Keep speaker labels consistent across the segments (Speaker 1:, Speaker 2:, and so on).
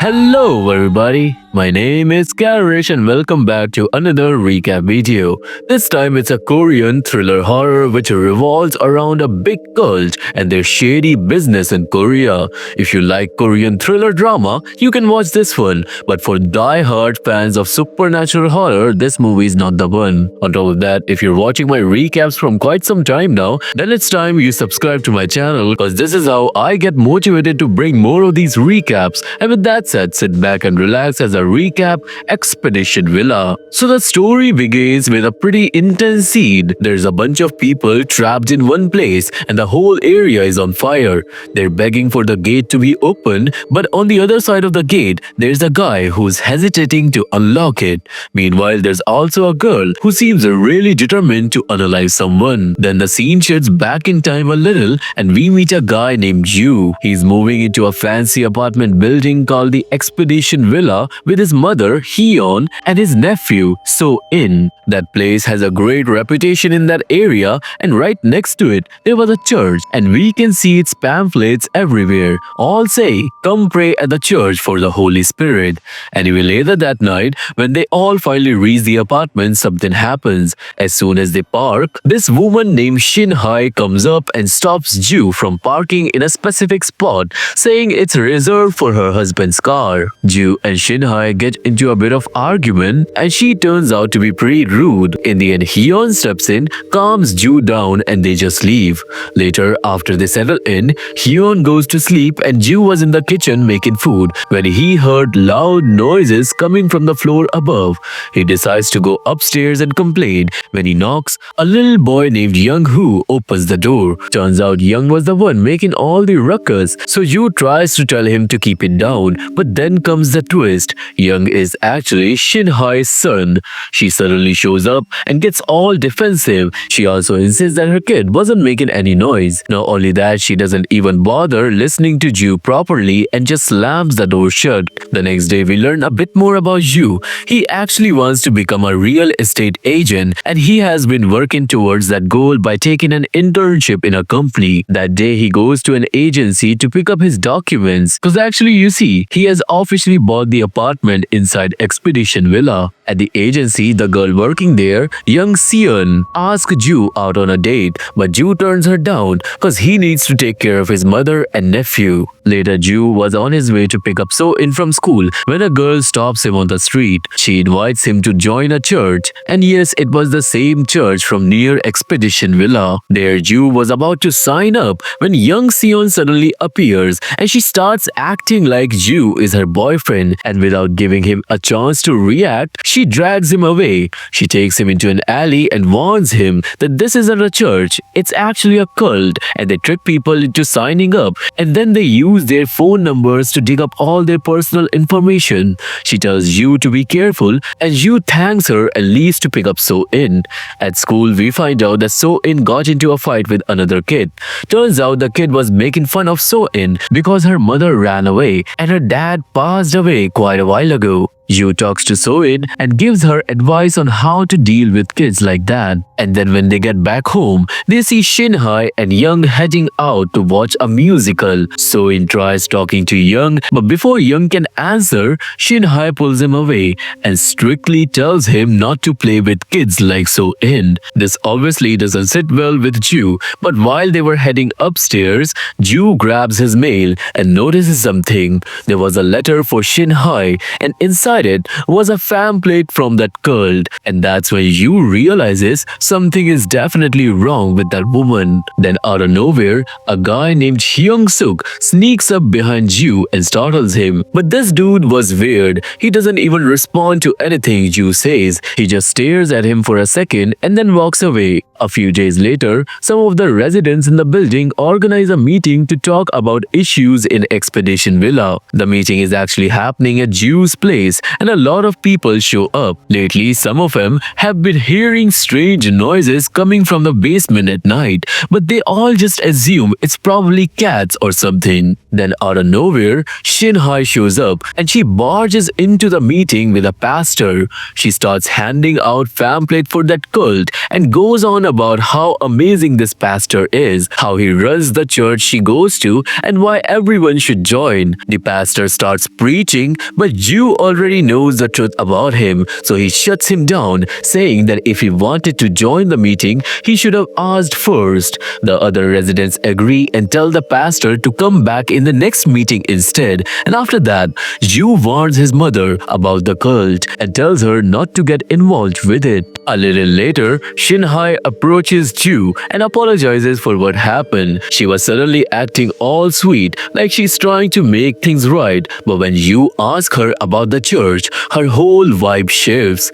Speaker 1: Hello everybody, my name is Karryshh and welcome back to another recap video. This time it's a Korean thriller horror which revolves around a big cult and their shady business in Korea. If you like Korean thriller drama, you can watch this one, but for die-hard fans of supernatural horror, this movie is not the one. On top of that, if you're watching my recaps from quite some time now, then it's time you subscribe to my channel because this is how I get motivated to bring more of these recaps. And with that said, sit back and relax as I recap Expedition Villa. So the story begins with a pretty intense scene. There's a bunch of people trapped in one place and the whole area is on fire. They're begging for the gate to be opened, but on the other side of the gate, there's a guy who's hesitating to unlock it. Meanwhile, there's also a girl who seems really determined to unalive someone. Then the scene shifts back in time a little and we meet a guy named Yu. He's moving into a fancy apartment building called the Expedition Villa with his mother Hyun and his nephew So-in. That place has a great reputation in that area, and right next to it there was a church and we can see its pamphlets everywhere. All say, "Come pray at the church for the Holy Spirit." Anyway, later that night when they all finally reach the apartment, something happens. As soon as they park, this woman named Shin Hai comes up and stops Ju from parking in a specific spot, saying it's reserved for her husband's car. Ju and Shin Hai get into a bit of argument and she turns out to be pretty rude. In the end, Hyun steps in, calms Ju down and they just leave. Later, after they settle in, Hyun goes to sleep and Ju was in the kitchen making food when he heard loud noises coming from the floor above. He decides to go upstairs and complain. When he knocks, a little boy named Young-hoo opens the door. Turns out Young was the one making all the ruckus, so Ju tries to tell him to keep it down, but then comes the twist. Young is actually Shin Hai's son. She suddenly shows up and gets all defensive. She also insists that her kid wasn't making any noise. Not only that, she doesn't even bother listening to Ju properly and just slams the door shut. The next day, we learn a bit more about Ju. He actually wants to become a real estate agent and he has been working towards that goal by taking an internship in a company. That day, he goes to an agency to pick up his documents because actually, you see, he has officially bought the apartment inside Expedition Villa. At the agency, the girl working there, Young Seon, asks Ju out on a date, but Ju turns her down because he needs to take care of his mother and nephew. Later, Ju was on his way to pick up So-in from school when a girl stops him on the street. She invites him to join a church, and yes, it was the same church from near Expedition Villa. There, Ju was about to sign up when Young Seon suddenly appears and she starts acting like Ju is her boyfriend, and without giving him a chance to react, she drags him away. She takes him into an alley and warns him that this isn't a church, it's actually a cult, and they trick people into signing up and then they use their phone numbers to dig up all their personal information. She tells Yu to be careful and Yu thanks her and leaves to pick up So-in. At school, we find out that So-in got into a fight with another kid. Turns out the kid was making fun of So-in because her mother ran away and her dad passed away quite a while ago. Yu talks to So-in and gives her advice on how to deal with kids like that. And then when they get back home, they see Shin Hai and Young heading out to watch a musical. So-in tries talking to Young, but before Young can answer, Shin Hai pulls him away and strictly tells him not to play with kids like So-in. This obviously doesn't sit well with Ju, but while they were heading upstairs, Ju grabs his mail and notices something. There was a letter for Shin Hai and inside it was a pamphlet from that cult, and that's when Yu realizes something is definitely wrong with that woman. Then out of nowhere, a guy named Hyung-suk sneaks up behind Yu and startles him. But this dude was weird. He doesn't even respond to anything Yu says. He just stares at him for a second and then walks away. A few days later, some of the residents in the building organize a meeting to talk about issues in Expedition Villa. The meeting is actually happening at Yu's place and a lot of people show up. Lately, some of them have been hearing strange noises coming from the basement at night, but they all just assume it's probably cats or something. Then out of nowhere, Shin Hai shows up and she barges into the meeting with a pastor. She starts handing out pamphlet for that cult and goes on on about how amazing this pastor is, how he runs the church she goes to, and why everyone should join. The pastor starts preaching, but Jew already knows the truth about him, so he shuts him down, saying that if he wanted to join the meeting, he should have asked first. The other residents agree and tell the pastor to come back in the next meeting instead, and after that, Jew warns his mother about the cult and tells her not to get involved with it. A little later, Shinhai approaches Jew and apologizes for what happened. She was suddenly acting all sweet, like she's trying to make things right, but when you ask her about the church, her whole vibe shifts.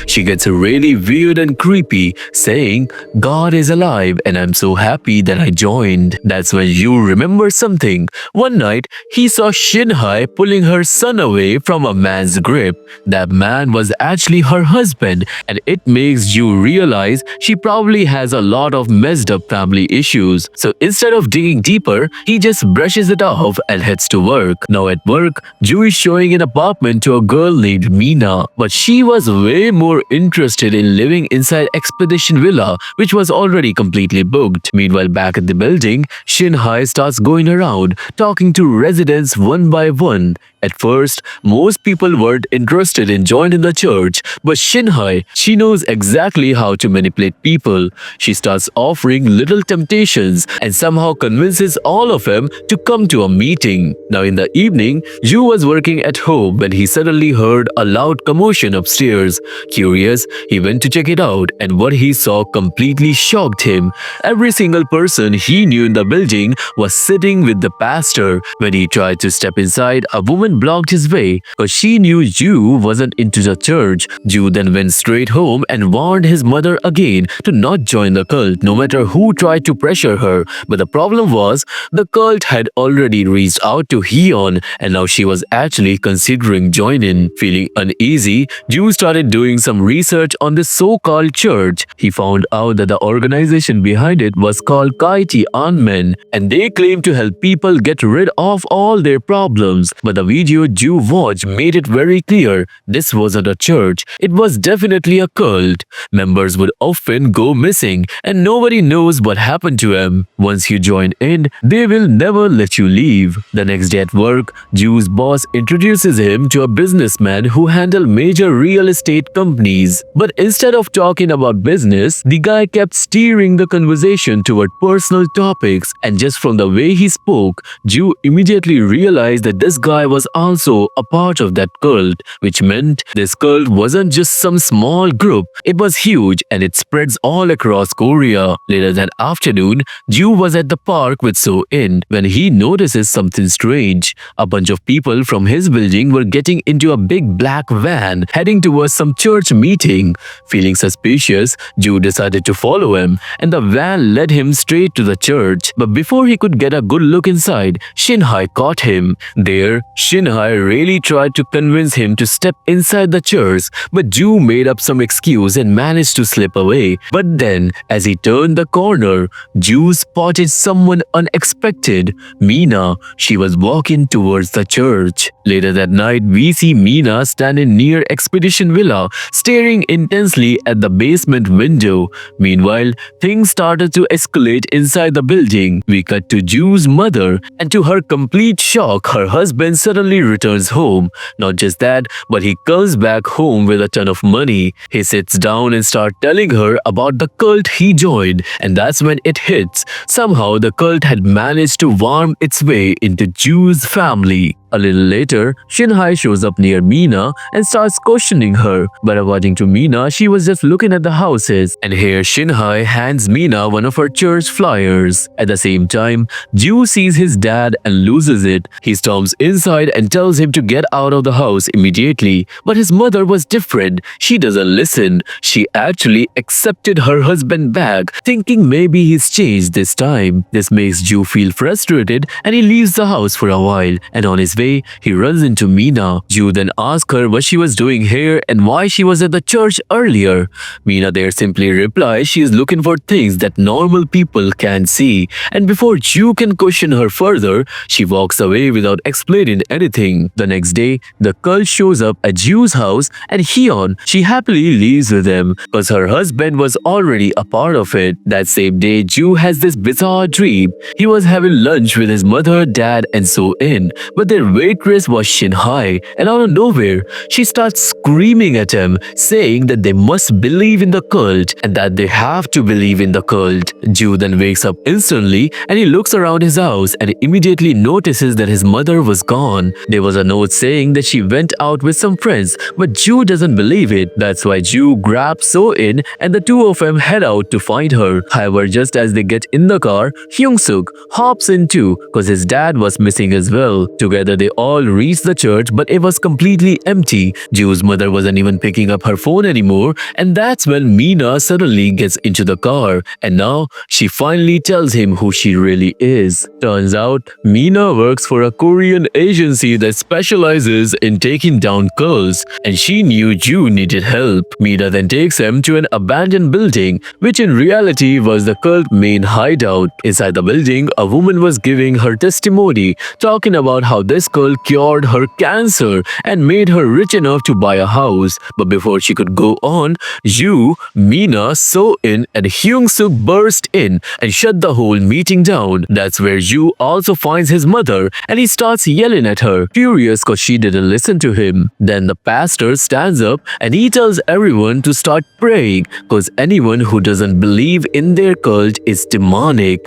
Speaker 1: She gets really weird and creepy, saying, "God is alive and I'm so happy that I joined." That's when you remember something. One night, he saw Shinhai pulling her son away from a man's grip. That man was actually her husband, and it makes you realize she probably has a lot of messed up family issues. So instead of digging deeper, he just brushes it off and heads to work. Now at work, Ju is showing an apartment to a girl named Mina, but she was way more interested in living inside Expedition Villa, which was already completely booked. Meanwhile, back at the building, Shinhai starts going around, talking to residents one by one. At first, most people weren't interested in joining the church, but Shinhai, she knows exactly how to manipulate people. She starts offering little temptations and somehow convinces all of them to come to a meeting. Now in the evening, Yu was working at home when he suddenly heard a loud commotion upstairs. Curious, he went to check it out, and what he saw completely shocked him. Every single person he knew in the building was sitting with the pastor. When he tried to step inside, a woman blocked his way because she knew Ju wasn't into the church. Ju then went straight home and warned his mother again to not join the cult, no matter who tried to pressure her. But the problem was, the cult had already reached out to Heon, and now she was actually considering joining. Feeling uneasy, Ju started doing some research on this so-called church. He found out that the organization behind it was called Kaiti Anmen, and they claim to help people get rid of all their problems. But the video Ju watched made it very clear this wasn't a church, it was definitely a cult. Members would often go missing and nobody knows what happened to them. Once you join in, they will never let you leave. The next day at work, Ju's boss introduces him to a businessman who handled major real estate companies. But instead of talking about business, the guy kept steering the conversation toward personal topics, and just from the way he spoke, Ju immediately realized that this guy was also a part of that cult, which meant this cult wasn't just some small group, it was huge and it spreads all across Korea. Later that afternoon, Ju was at the park with So-in when he notices something strange. A bunch of people from his building were getting into a big black van heading towards some church meeting. Feeling suspicious, Ju decided to follow him, and the van led him straight to the church. But before he could get a good look inside, Shinhai caught him. There, Shinhai really tried to convince him to step inside the church, but Ju made up some excuse and managed to slip away. But then, as he turned the corner, Ju spotted someone unexpected. Mina. She was walking towards the church. Later that night, we see Mina standing near Expedition Villa, staring intensely at the basement window. Meanwhile, things started to escalate inside the building. We cut to Ju's mother, and to her complete shock, her husband suddenly returns home. Not just that, but he comes back home with a ton of money. He sits down and starts telling her about the cult he joined, and that's when it hits. Somehow the cult had managed to worm its way into Ju's family. A little later, Shinhai shows up near Mina and starts questioning her. But according to Mina, she was just looking at the houses. And here Shinhai hands Mina one of her church flyers. At the same time, Ju sees his dad and loses it. He storms inside and tells him to get out of the house immediately. But his mother was different. She doesn't listen. She actually accepted her husband back, thinking maybe he's changed this time. This makes Ju feel frustrated and he leaves the house for a while. And on his way, he runs into Mina. Ju then asks her what she was doing here and why she was at the church earlier. Mina there simply replies she is looking for things that normal people can't see, and before Ju can question her further, she walks away without explaining anything. The next day, the cult shows up at Ju's house, and Hyun, she happily leaves with him because her husband was already a part of it. That same day, Ju has this bizarre dream. He was having lunch with his mother, dad, and So In, but their waitress was Shin Hai, and out of nowhere, she starts screaming at him, saying that they must believe in the cult and that they have to believe in the cult. Ju then wakes up instantly, and he looks around his house and immediately notices that his mother was gone. There was a note saying that she went out with some friends, but Ju doesn't believe it. That's why Ju grabs So In, and the two of them head out to find her. However, just as they get in the car, Hyung Suk hops in too because his dad was missing as well. Together they all reach the church, but it was completely empty. Ju's mother wasn't even picking up her phone anymore, and that's when Mina suddenly gets into the car, and now she finally tells him who she really is. Turns out, Mina works for a Korean agency that specializes in taking down cults, and she knew Ju needed help. Mina then takes him to an abandoned building, which in reality was the cult main hideout. Inside the building, a woman was giving her testimony, talking about how this cult cured her cancer and made her rich enough to buy a house. But before she could go on, Ju, Mina, So In, and Hyung Suk burst in and shut the whole meeting down. That's where Ju also finds his mother, and he starts yelling at her, furious cause she didn't listen to him. Then the pastor stands up and he tells everyone to start praying cause anyone who doesn't believe in their cult is demonic.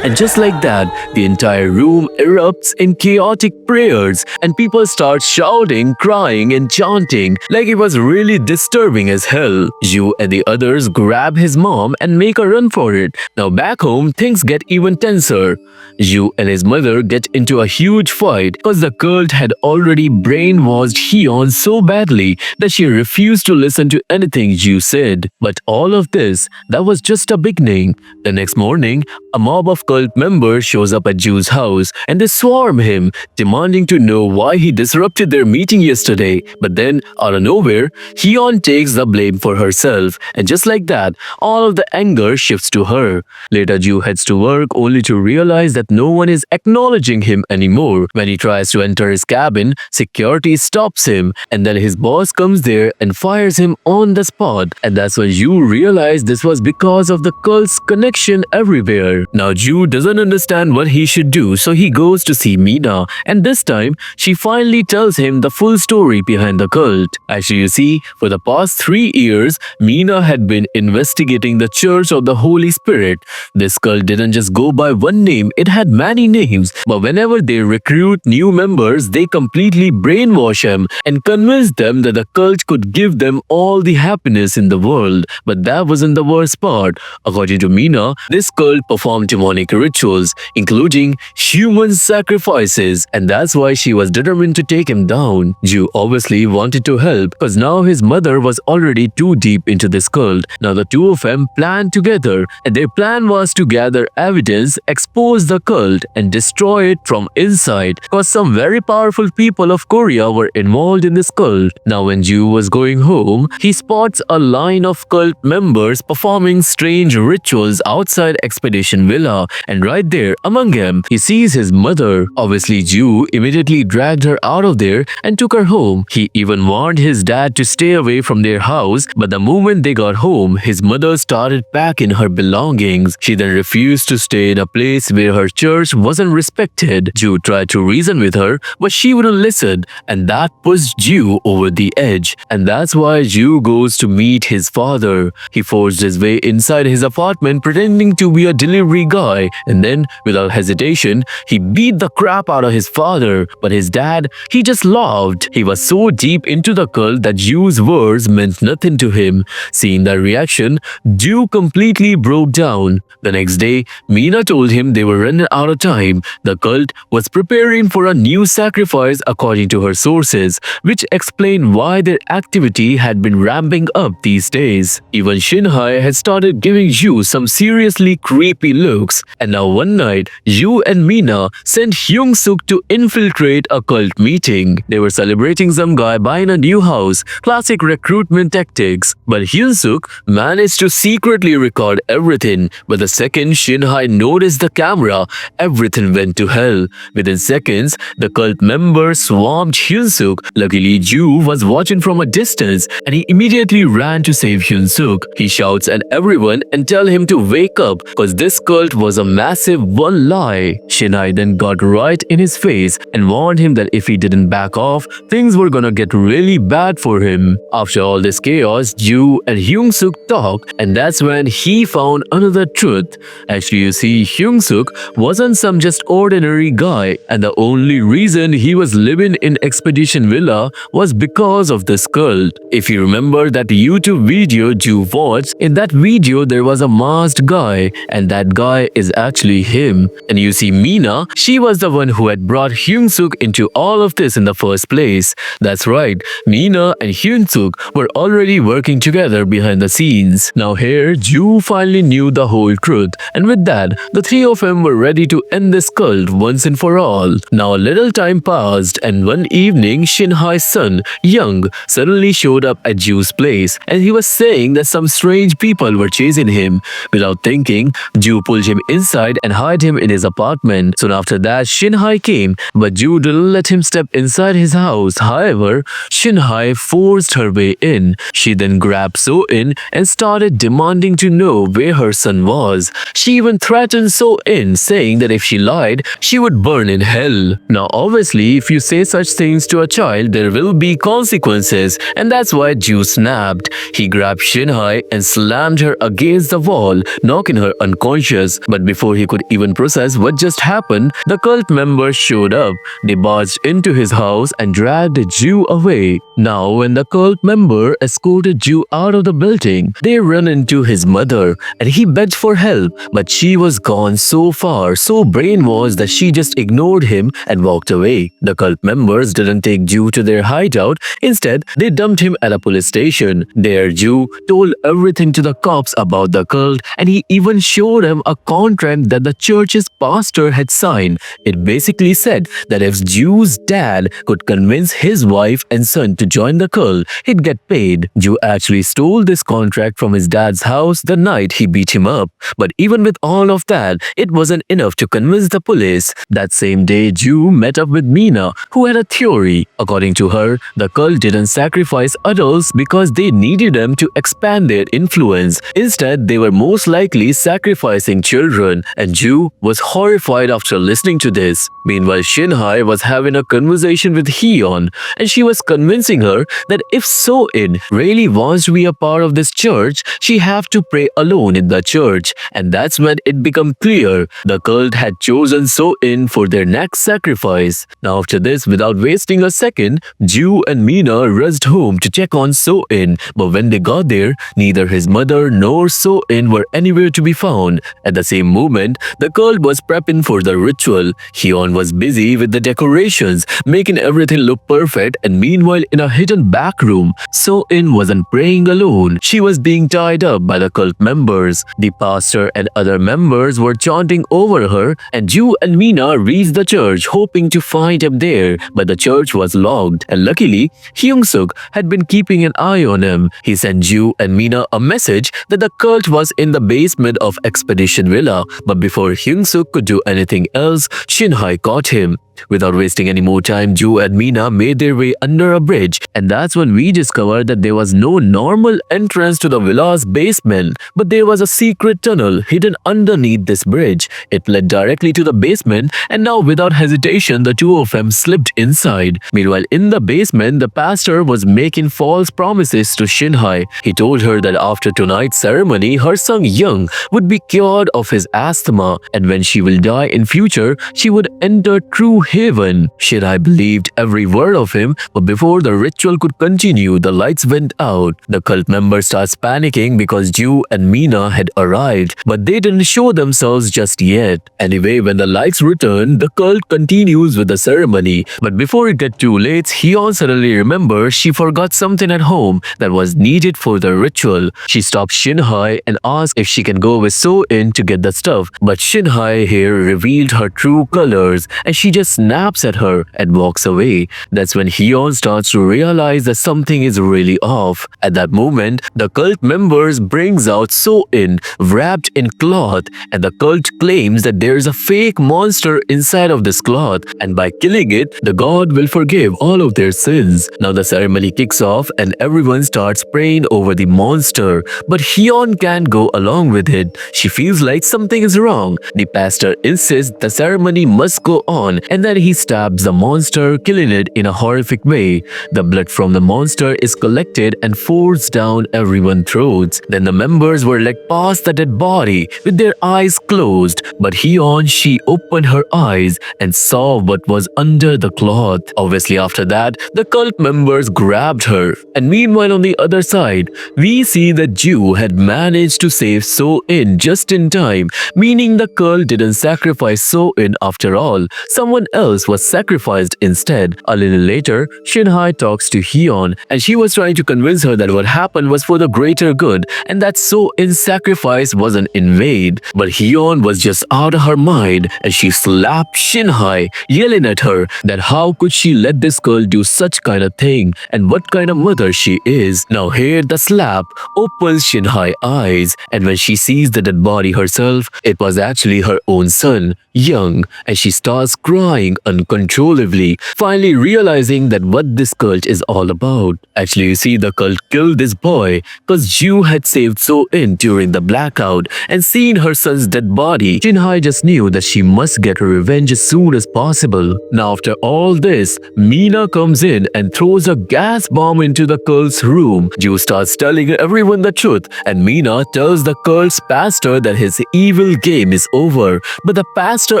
Speaker 1: And just like that, the entire room erupts in chaotic prayers and people start shouting, crying and chanting like it was really disturbing as hell. Ju and the others grab his mom and make a run for it. Now back home, things get even tenser. Ju and his mother get into a huge fight because the cult had already brainwashed Hyun so badly that she refused to listen to anything Ju said. But all of this, that was just a beginning. The next morning, a mob of cult members shows up at Ju's house and they swarm him, demanding to know why he disrupted their meeting yesterday. But then, out of nowhere, Hyun takes the blame for herself, and just like that, all of the anger shifts to her. Later, Ju heads to work only to realize that no one is acknowledging him anymore. When he tries to enter his cabin, security stops him, and then his boss comes there and fires him on the spot. And that's when Ju realized this was because of the cult's connection everywhere. Now Ju doesn't understand what he should do, so he goes to see Mina, and this time she finally tells him the full story behind the cult. Actually, you see, for the past 3 years, Mina had been investigating the Church of the Holy Spirit. This cult didn't just go by one name, it had many names, but whenever they recruit new members, they completely brainwash them and convince them that the cult could give them all the happiness in the world. But that wasn't the worst part. According to Mina, this cult performed demonic rituals, including human sacrifices, and that's why she was determined to take him down. Ju obviously wanted to help because now his mother was already too deep into this cult. Now the two of them planned together, and their plan was to gather evidence, expose the cult, and destroy it from inside because some very powerful people of Korea were involved in this cult. Now when Ju was going home, he spots a line of cult members performing strange rituals outside Expedition Villa, and right there among them, he sees his mother. Obviously, Ju immediately dragged her out of there and took her home. He even warned his dad to stay away from their house, but the moment they got home, his mother started packing her belongings. She then refused to stay in a place where her church wasn't respected. Ju tried to reason with her, but she wouldn't listen, and that pushed Ju over the edge. And that's why Ju goes to meet his father. He forced his way inside his apartment pretending to be a delivery guy, and then, without hesitation, he beat the crap out of his father. But his dad, he just laughed. He was so deep into the cult that Ju's words meant nothing to him. Seeing that reaction, Ju completely broke down. The next day, Mina told him they were running out of time. The cult was preparing for a new sacrifice according to her sources, which explained why their activity had been ramping up these days. Even Shin Hai had started giving Ju some seriously creepy looks. And now one night, Yu and Mina sent Hyung Suk to infiltrate a cult meeting. They were celebrating some guy buying a new house, classic recruitment tactics. But Hyun Suk managed to secretly record everything. But the second Shin Hai noticed the camera, everything went to hell. Within seconds, the cult members swarmed Hyun Suk. Luckily, Yu was watching from a distance and he immediately ran to save Hyun Suk. He shouts at everyone and tell him to wake up cause this cult was a massive one lie. Shin Hai then got right in his face and warned him that if he didn't back off, things were gonna get really bad for him. After all this chaos, Yu and Hyung Suk talked and that's when he found another truth. Actually, you see, Hyung Suk wasn't some just ordinary guy and the only reason he was living in Expedition Villa was because of this cult. If you remember that YouTube video Ju watched, in that video there was a masked guy and that guy is actually him. And you see Mina, she was the one who had brought Hyun Suk into all of this in the first place. That's right, Mina and Hyun Suk were already working together behind the scenes. Now here, Ju finally knew the whole truth and with that, the three of them were ready to end this cult once and for all. Now a little time passed and one evening Shin Hai's son, Young, suddenly showed up at Ju's place and he was saying that some strange people were chasing him. Without thinking, Ju pulled him inside and hid him in his apartment. Soon after that, Shin Hai came, but Ju didn't let him step inside his house. However, Shin Hai forced her way in. She then grabbed So In and started demanding to know where her son was. She even threatened So In, saying that if she lied, she would burn in hell. Now obviously, if you say such things to a child, there will be consequences, and that's why Ju snapped. He grabbed Shin Hai and slammed her against the wall, knocking her unconscious. But before he could even process what just happened, the cult members showed up. They barged into his house and dragged Ju away. Now when the cult member escorted Ju out of the building, they ran into his mother and he begged for help, but she was gone so far, so brainwashed that she just ignored him and walked away. The cult members didn't take Ju to their hideout. Instead, they dumped him at a police station. There, Ju told everything to the cops about the cult and he even showed him a contract that the church's pastor had signed. It basically said that if Ju's dad could convince his wife and son to join the cult, he'd get paid. Ju actually stole this contract from his dad's house the night he beat him up. But even with all of that, it wasn't enough to convince the police. That same day, Ju met up with Mina, who had a theory. According to her, the cult didn't sacrifice adults because they needed them to expand their influence. Instead, they were most likely sacrificing children, and Ju was horrified after listening to this. Meanwhile, Shin Hai was having a conversation with Hyun, and she was convincing her that if So In really wants to be a part of this church, she have to pray alone in the church. And that's when it became clear the cult had chosen So In for their next sacrifice. Now after this, without wasting a second, Ju and Mina rushed home to check on So In, but when they got there, neither his mother nor So In were anywhere to be found. At the same moment, the cult was prepping for the ritual. Hyun was busy with the decorations, making everything look perfect, and meanwhile in a hidden back room, So In wasn't praying alone. She was being tied up by the cult members. The pastor and other members were chanting over her, and Ju and Mina reached the church hoping to find him there, but the church was locked, and luckily, Hyung Suk had been keeping an eye on him. He sent Ju and Mina a message that the cult was in the basement of Expedition Villa, but before Hyung Suk could do anything else, Shin Hai caught him. Without wasting any more time, Ju and Mina made their way under a bridge, and that's when we discovered that there was no normal entrance to the villa's basement, but there was a secret tunnel hidden underneath this bridge. It led directly to the basement, and now without hesitation, the two of them slipped inside. Meanwhile, in the basement, the pastor was making false promises to Shin Hai. He told her that after tonight's ceremony, her son Young would be cured of his asthma, and when she will die in future, she would enter true heaven. Shinhai believed every word of him, but before the ritual could continue, the lights went out. The cult member starts panicking because Ju and Mina had arrived, but they didn't show themselves just yet. Anyway, when the lights return, the cult continues with the ceremony. But before it gets too late, Hyun suddenly remembers she forgot something at home that was needed for the ritual. She stops Shinhai and asks if she can go with So-in to get the stuff, but Shinhai here revealed her true colors and she just snaps at her and walks away. That's when Hyun starts to realize that something is really off. At that moment, the cult members brings out So-in wrapped in cloth, and the cult claims that there is a fake monster inside of this cloth, and by killing it, the god will forgive all of their sins. Now the ceremony kicks off and everyone starts praying over the monster, but Hyun can't go along with it. She feels like something is wrong. The pastor insists the ceremony must go on, and then he stabs the monster, killing it in a horrific way. The blood from the monster is collected and forced down everyone's throats. Then the members were led past the dead body with their eyes closed, but Hyun, she opened her eyes and saw what was under the cloth. Obviously after that, the cult members grabbed her. And meanwhile on the other side, we see that Ju had managed to save So-in just in time, meaning the cult didn't sacrifice So-in after all. Someone else was sacrificed instead. A little later, Shinhai talks to Hyun and she was trying to convince her that what happened was for the greater good and that So-in's sacrifice wasn't in vain. But Hyun was just out of her mind and she slapped Shinhai, yelling at her that how could she let this girl do such kind of thing and what kind of mother she is. Now here the slap opens Shinhai's eyes, and when she sees the dead body herself, it was actually her own son, Young, and she starts crying uncontrollably, finally realizing that what this cult is all about. Actually, you see, the cult killed this boy because Ju had saved So-in during the blackout, and seeing her son's dead body, Shinhai just knew that she must get her revenge as soon as possible. Now after all this, Mina comes in and throws a gas bomb into the cult's room. Ju starts telling everyone the truth, and Mina tells the cult's pastor that his evil game is over, but the pastor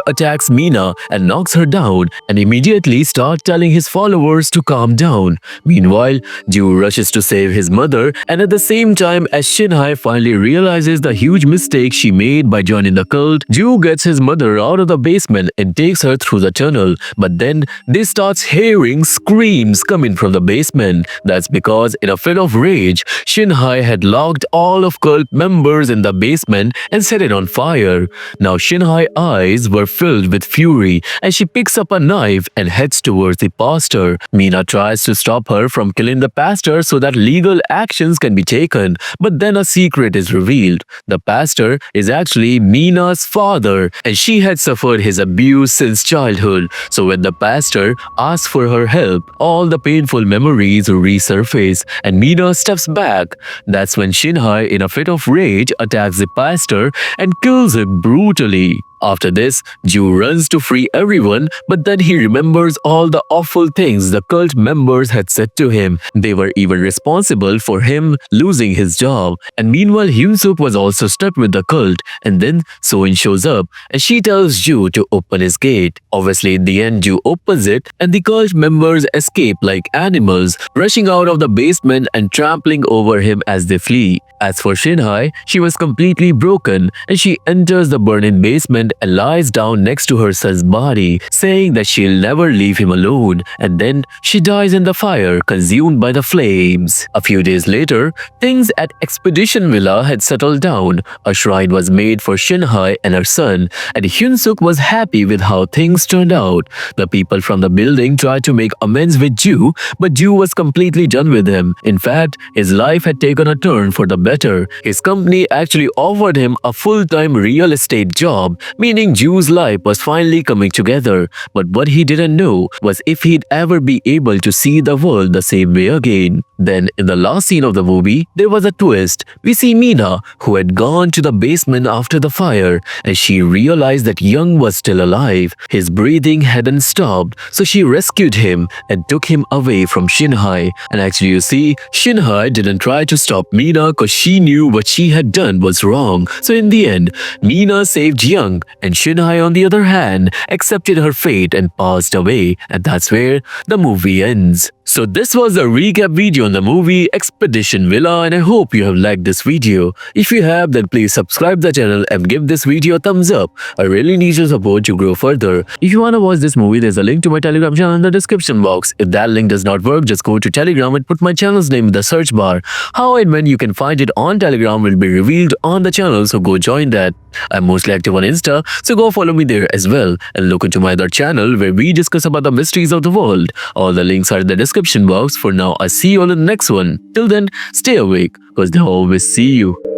Speaker 1: attacks Mina and knocks her down and immediately starts telling his followers to calm down. Meanwhile, Ju rushes to save his mother, and at the same time as Shinhai finally realizes the huge mistake she made by joining the cult, Ju gets his mother out of the basement and takes her through the tunnel, but then they starts hearing screams coming from the basement. That's because in a fit of rage, Shinhai had locked all of cult members in the basement and set it on fire. Now Shinhai's eyes were filled with fury and she picks up a knife and heads towards the pastor. Mina tries to stop her from killing the pastor so that legal actions can be taken, but then a secret is revealed. The pastor is actually Mina's father and she had suffered his abuse since childhood. So when the pastor asks for her help, all the painful memories resurface and Mina steps back. That's when Shinhai, in a fit of rage, attacks the pastor and kills him brutally. After this, Ju runs to free everyone, but then he remembers all the awful things the cult members had said to him. They were even responsible for him losing his job. And meanwhile, Hyunsuk was also stuck with the cult. And then So-in shows up and she tells Ju to open his gate. Obviously, in the end, Ju opens it and the cult members escape like animals, rushing out of the basement and trampling over him as they flee. As for Shinhai, she was completely broken and she enters the burning basement and lies down next to her son's body, saying that she'll never leave him alone, and then she dies in the fire, consumed by the flames. A few days later, things at Expedition Villa had settled down. A shrine was made for Shinhai and her son, and Hyunsuk was happy with how things turned out. The people from the building tried to make amends with Ju, but Ju was completely done with him. In fact, his life had taken a turn for the better. His company actually offered him a full-time real estate job, meaning Ju's life was finally coming together. But what he didn't know was if he'd ever be able to see the world the same way again. Then, in the last scene of the movie, there was a twist. We see Meena, who had gone to the basement after the fire, and she realized that Young was still alive. His breathing hadn't stopped, so she rescued him and took him away from Shinhai. And actually, you see, Shinhai didn't try to stop Meena because she knew what she had done was wrong. So in the end, Meena saved Young, and Shinhai, on the other hand, accepted her fate and passed away. And that's where the movie ends. So this was a recap video on the movie Expedition Villa, and I hope you have liked this video. If you have, then please subscribe the channel and give this video a thumbs up. I really need your support to grow further. If you wanna watch this movie, there's a link to my Telegram channel in the description box. If that link does not work, just go to Telegram and put my channel's name in the search bar. How and when you can find it on Telegram will be revealed on the channel, so go join that. I'm mostly active on Insta, so go follow me there as well. And look into my other channel where we discuss about the mysteries of the world. All the links are in the description box. For now, I'll see you all in the next one. Till then, stay awake, because they always see you.